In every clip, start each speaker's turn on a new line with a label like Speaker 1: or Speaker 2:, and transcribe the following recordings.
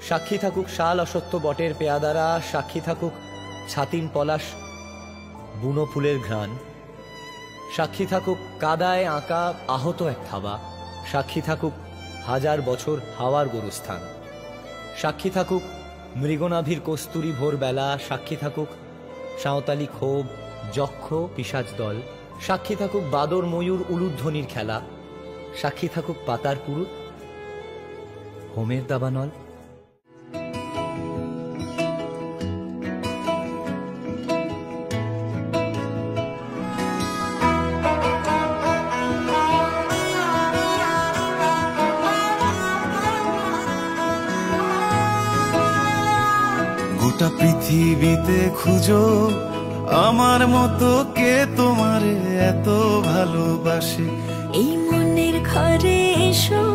Speaker 1: সাক্ষী থাকুক শাল অসত্য বটের পেয়াদারা, সাক্ষী থাকুক ছাতিম পলাশ বুনো ফুলের ঘ্রাণ, সাক্ষী থাকুক কাদায় আঁকা আহত এক থাবা, সাক্ষী থাকুক হাজার বছর হাওয়ার গোরস্থান, সাক্ষী থাকুক মৃগনাভির কস্তুরী ভোরবেলা, সাক্ষী থাকুক সাঁওতালি ক্ষোভ যক্ষ পিশাচ দল, সাক্ষী থাকুক বাদর ময়ূর উলুধ্বনির খেলা, সাক্ষী থাকুক পাতার পুরুত হোমের দাবানল।
Speaker 2: গোটা পৃথিবীতে খুঁজো আমার মতো কে তোমারে এত ভালোবাসে।
Speaker 3: এই মনের ঘরে এসো,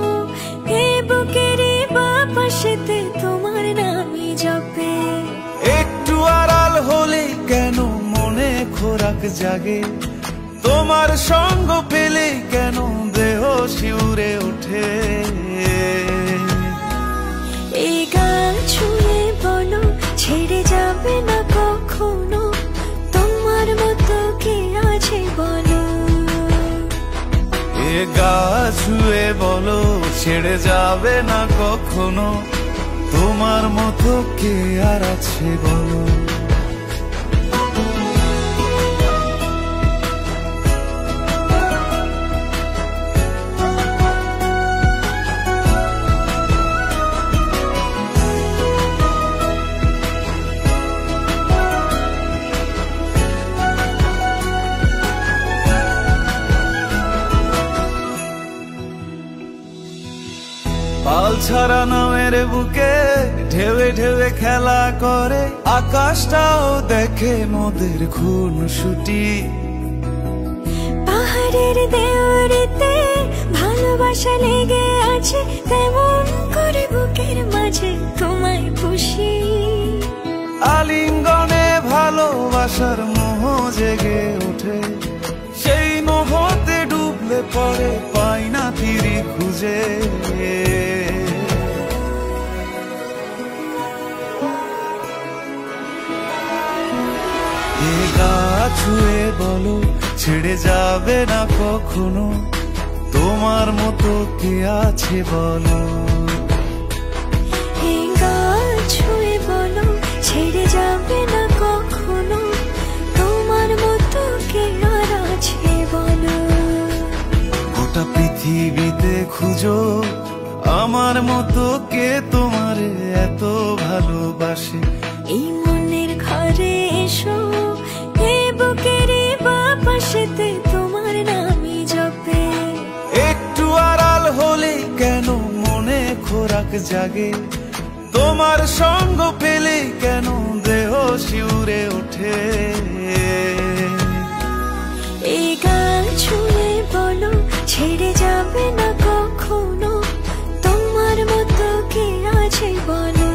Speaker 3: এ বুকের বাপাশেতে তোমার নামই জপে।
Speaker 2: একটু আড়াল হলে কেন মনে খোরাক জাগে, তোমার সঙ্গ পেলে কেন দেহ শিউরে ওঠে।
Speaker 3: এই গান ছুঁয়ে বলো ছেড়ে যাবে না কখনো, তোমার মতো কে আছে বলো।
Speaker 2: এ গা ছুঁয়ে বলো ছেড়ে যাবে না কখনো, তোমার মতো কে আর আছে বলো। পাল ছাড়া নামের বুকে ঢেউে ঢেউে খেলা করে, আকাশটাও দেখে মোদের খুনসুটি।
Speaker 3: পাহাড়ের দেওয়ারিতে ভালোবাসা লেগে আছে, তেমন করে বুকের মাঝে তোমায় পুষি।
Speaker 2: আলিঙ্গনে ভালোবাসার মোহ জেগে ওঠে, সেই মোহতে ডুবলে পড়ে পাই না তীরি খুঁজে। এ গা ছুঁয়ে বলো ছেড়ে যাবে না কখনো, তোমার মতো কে আছে বলো।
Speaker 3: এই গা ছুঁয়ে বলো ছেড়ে যাবে না কখনো, তোমার মতো কে আর আছে বলো।
Speaker 2: গোটা পৃথিবীতে খুঁজো আমার মতো কে তোমারে এত ভালোবাসে।
Speaker 3: এই মনের ঘরে এসো, এ বুকের বাপাশেতে তোমার নামই জপে।
Speaker 2: একটু আড়াল হলে কেন মনে খোরাক জাগে, তোমার সঙ্গ পেলে কেন দেহ শিউরে ওঠে।
Speaker 3: এই গান ছুঁয়ে বলো ছেড়ে যাবে না কখনো, তোমার মতো কে আছে বলো।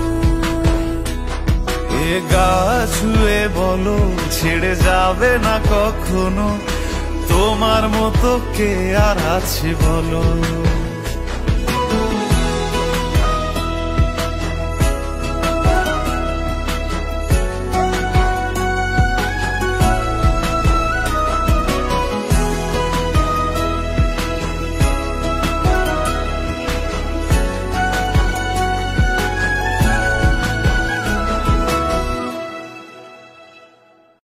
Speaker 2: এ গা ছুঁয়ে বলো ছেড়ে যাবে না কখনো, তোমার মতো কে আর আছে বলো।